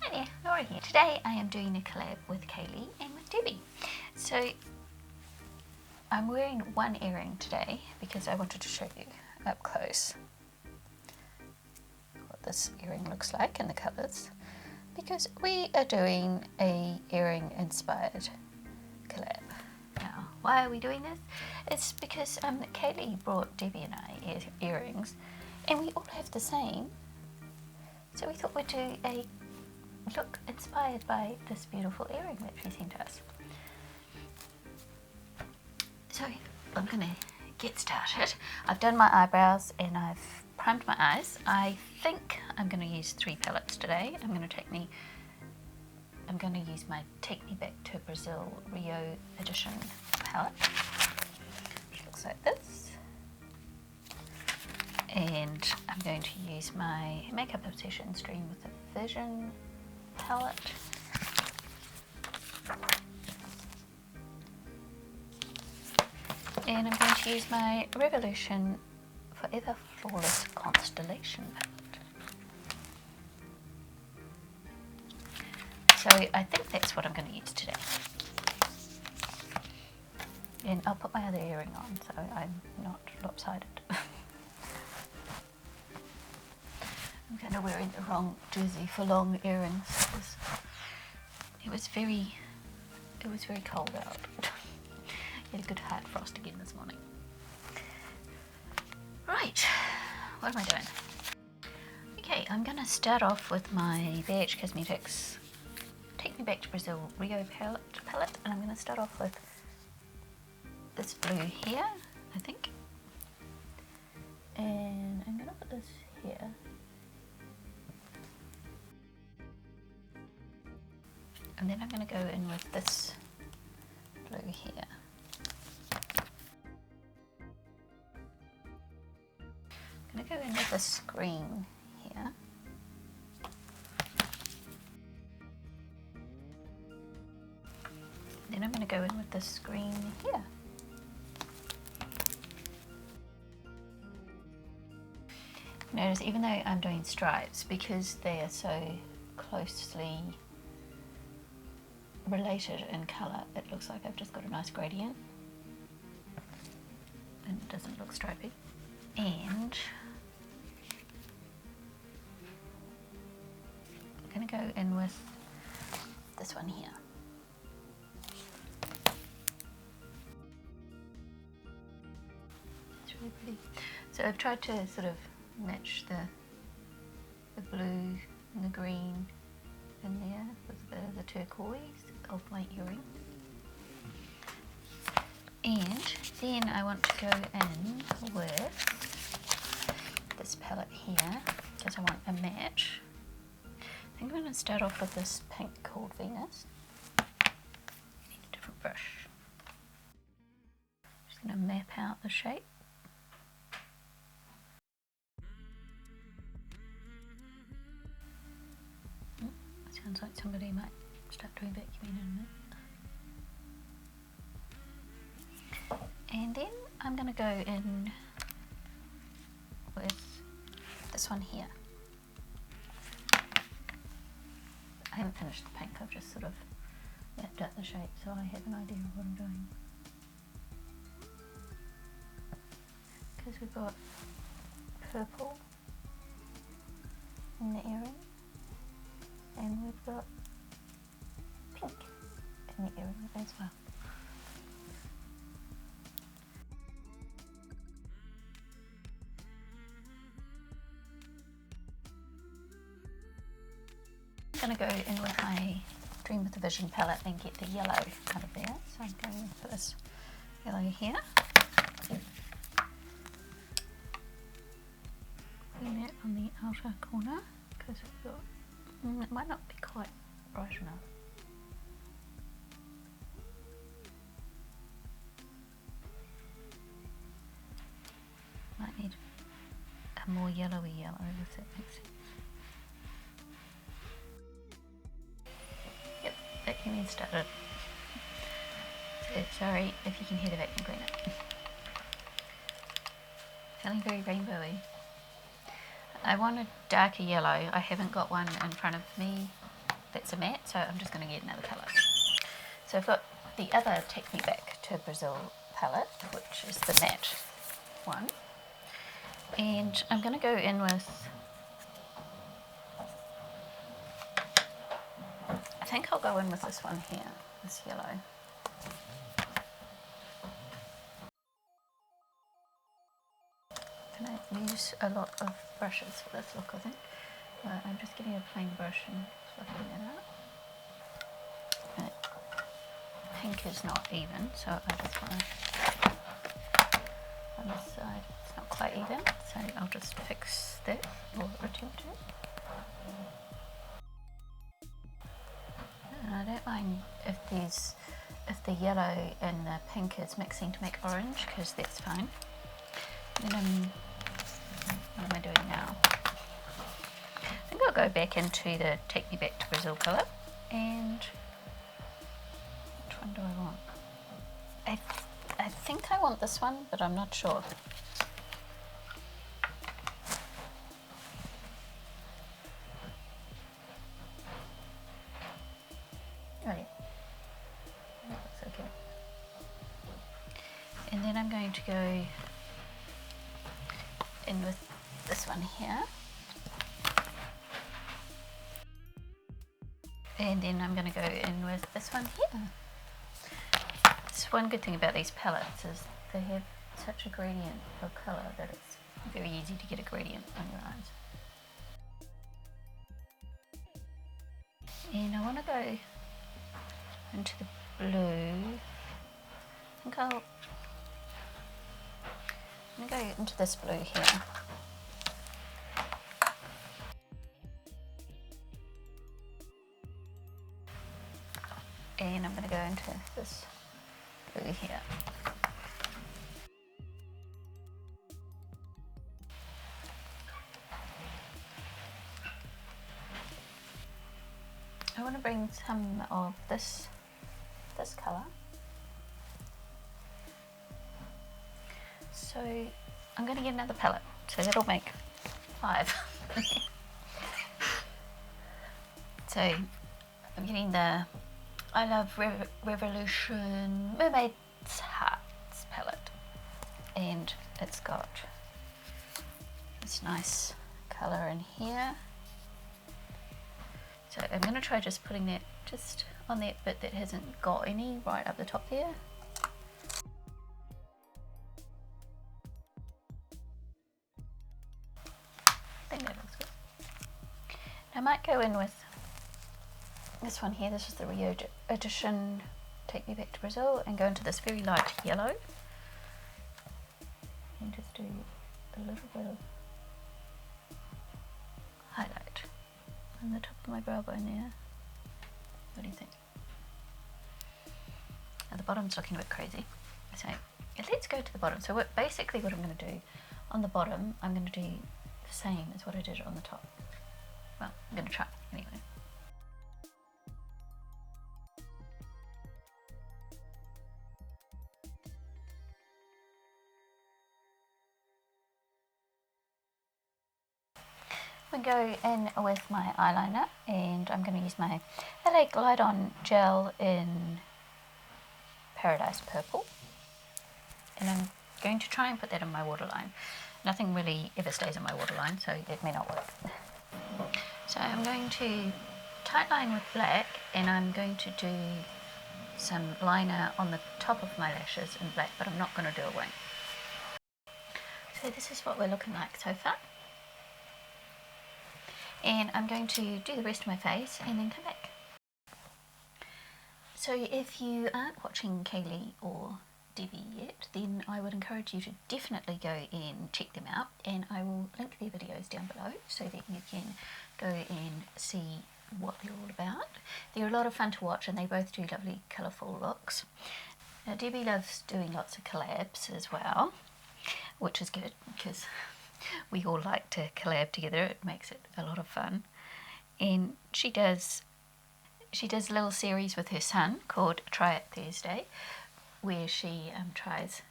Hi there, Laura here. Today I am doing a collab with Kailee and with Debbie. So I'm wearing one earring today because I wanted to show you up close what this earring looks like and the colours, because we are doing a earring inspired collab. Now, why are we doing this? It's because Kailee brought Debbie and I earrings and we all have the same, so we thought we'd do a look inspired by this beautiful earring that she sent us. So I'm gonna get started. I've done my eyebrows and I've primed my eyes. I think I'm gonna use 3 palettes today. I'm gonna use my Take Me Back to Brazil Rio Edition palette, which looks like this. And I'm going to use my Makeup Obsession Stream with a Vision palette. And I'm going to use my Revolution Forever Flawless Constellation palette. So I think that's what I'm going to use today. And I'll put my other earring on so I'm not lopsided. I'm kind of wearing the wrong jersey for long earrings. It was very cold out. Had a good hard frost again this morning. Right, what am I doing? Okay, I'm gonna start off with my BH Cosmetics Take Me Back to Brazil Rio palette, and I'm gonna start off with this blue here, I think. And I'm gonna put this here. And then I'm going to go in with this blue here. I'm going to go in with this green here. Then I'm going to go in with this green here. Notice, even though I'm doing stripes, because they are so closely related in colour, it looks like I've just got a nice gradient and it doesn't look stripy. And I'm going to go in with this one here. It's really pretty. So I've tried to sort of match the blue and the green in there with a bit of the turquoise of my earring. And then I want to go in with this palette here because I want a match. I think I'm going to start off with this pink called Venus. I need a different brush. Just going to map out the shape. Sounds like somebody might start doing vacuuming in a minute. And then I'm going to go in with this one here. I haven't finished the pink, I've just sort of mapped out the shape so I have an idea of what I'm doing. Because we've got purple in the earring. And we've got pink in the earring as well. I'm going to go in with my Dream with the Vision palette and get the yellow kind of there. So I'm going for this yellow here. Putting that on the outer corner because we've got it might not be quite bright enough. Might need a more yellowy yellow, if that makes sense. Yep, vacuuming started. So sorry if you can hear the vacuum cleaner. Feeling very rainbowy. I want a darker yellow. I haven't got one in front of me that's a matte, so I'm just going to get another palette. So I've got the other Take Me Back to Brazil palette, which is the matte one, and I'm going to go in with, I think I'll go in with this one here, this yellow. And I use a lot of brushes for this look, I think. I'm just getting a plain brush and fluffing it out. Pink is not even, so I just want to, on this side it's not quite even, so I'll just fix that, or attempt to. And I don't mind if the yellow and the pink is mixing to make orange, because that's fine. Then what am I doing now? I think I'll go back into the Take Me Back to Brazil colour, and which one do I want? I think I want this one, but I'm not sure. Oh yeah, that looks okay. And then I'm going to go in with this one here. And then I'm going to go in with this one here. So one good thing about these palettes is they have such a gradient of colour that it's very easy to get a gradient on your eyes. And I want to go into the blue. I think I'm going to go into this blue here. And I'm going to go into this blue here. I want to bring some of this colour. So I'm going to get another palette, so that'll make 5. So I'm getting the I Love Revolution Mermaids Heart palette, and it's got this nice colour in here. So I'm going to try just putting that just on that bit that hasn't got any right up the top there. I think that looks good. I might go in with this one here. This is the Rio Edition Take Me Back to Brazil, and go into this very light yellow and just do a little bit of highlight on the top of my brow bone there. What do you think? Now the bottom's looking a bit crazy, so let's go to the bottom. So basically what I'm going to do on the bottom, I'm going to do the same as what I did on the top. Well, I'm going to try anyway. I'm going to go in with my eyeliner, and I'm going to use my L.A Glide-On Gel in Paradise Purple, and I'm going to try and put that on my waterline. Nothing really ever stays on my waterline, so it may not work. So I'm going to tightline with black, and I'm going to do some liner on the top of my lashes in black, but I'm not going to do a wing. So this is what we're looking like so far. And I'm going to do the rest of my face and then come back. So if you aren't watching Kailee or Debbie yet, then I would encourage you to definitely go and check them out, and I will link their videos down below so that you can go and see what they're all about. They're a lot of fun to watch, and they both do lovely colourful looks. Now Debbie loves doing lots of collabs as well, which is good because we all like to collab together. It makes it a lot of fun. And she does a little series with her son called Try It Thursday, where she tries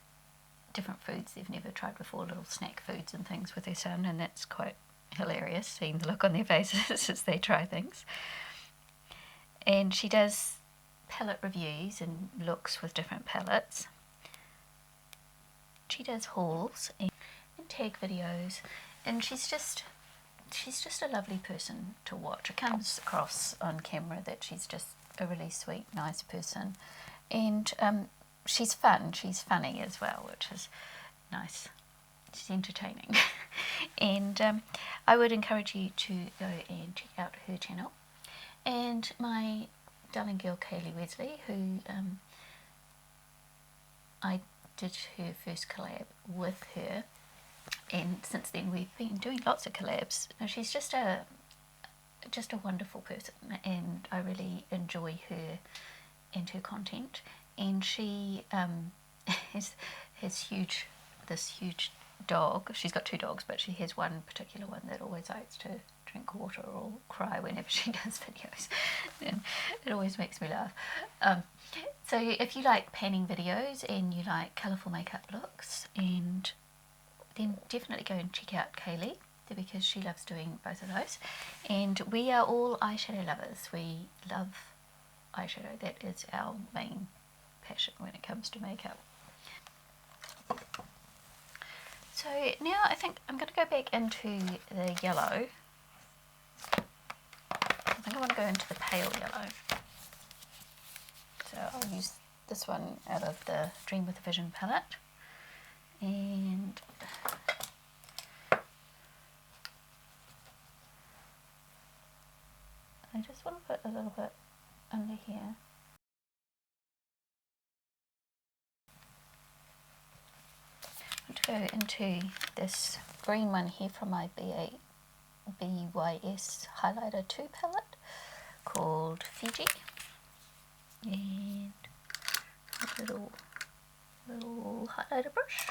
different foods they've never tried before, little snack foods and things with her son, and that's quite hilarious, seeing the look on their faces as they try things. and she does palette reviews and looks with different palettes. She does hauls and tag videos, and she's just a lovely person to watch. It comes across on camera that she's just a really sweet, nice person, and she's funny as well, which is nice. She's entertaining. And I would encourage you to go and check out her channel. And my darling girl Kailee Wesley, who I did her first collab with her, and since then we've been doing lots of collabs. She's just a wonderful person, and I really enjoy her and her content. And she has this huge dog. She's got 2 dogs, but she has one particular one that always likes to drink water or cry whenever she does videos, and it always makes me laugh. So if you like panning videos and you like colourful makeup looks, and then definitely go and check out Kailee, because she loves doing both of those. And we are all eyeshadow lovers. We love eyeshadow. That is our main passion when it comes to makeup. So now I think I'm going to go back into the yellow. I think I want to go into the pale yellow. So I'll use this one out of the Dream with a Vision palette. And I just want to put a little bit under here. I want to go into this green one here from my BYS Highlighter 2 palette called Fiji. And a little highlighter brush.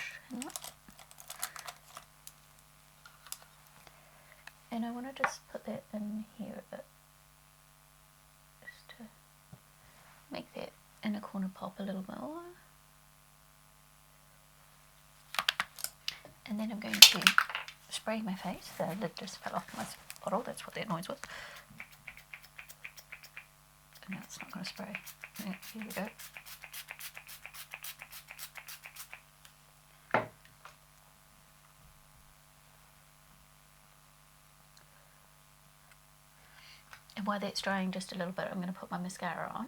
And I want to just put that in here a bit, just to make that inner corner pop a little more. And then I'm going to spray my face. The lid just fell off my bottle, that's what that noise was. No, it's not going to spray. Yeah, here we go. And while that's drying just a little bit, I'm going to put my mascara on.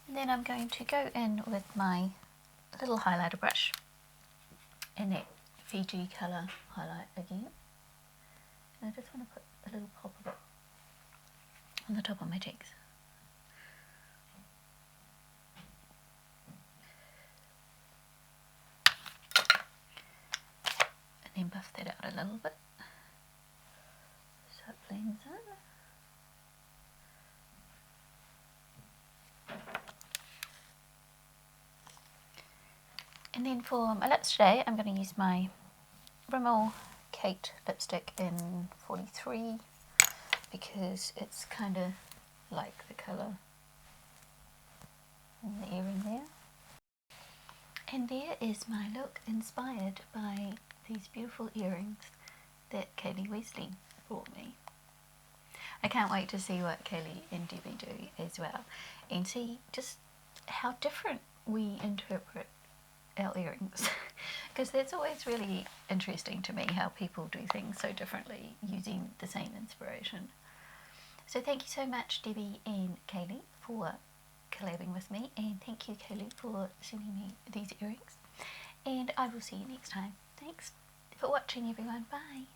And then I'm going to go in with my little highlighter brush in that Fiji colour highlight again. And I just want to put a little pop of it on the top of my cheeks. And then buff that out a little bit so it blends in. And then for my lips today, I'm going to use my Rimmel Kate lipstick in 43 because it's kind of like the colour in the earring there. And there is my look, inspired by these beautiful earrings that Kailee Wesley brought me. I can't wait to see what Kailee and Debbie do as well, and see just how different we interpret our earrings, because that's always really interesting to me, how people do things so differently using the same inspiration. So thank you so much, Debbie and Kailee, for collabing with me, and thank you, Kailee, for sending me these earrings, and I will see you next time. Thanks for watching, everyone. Bye.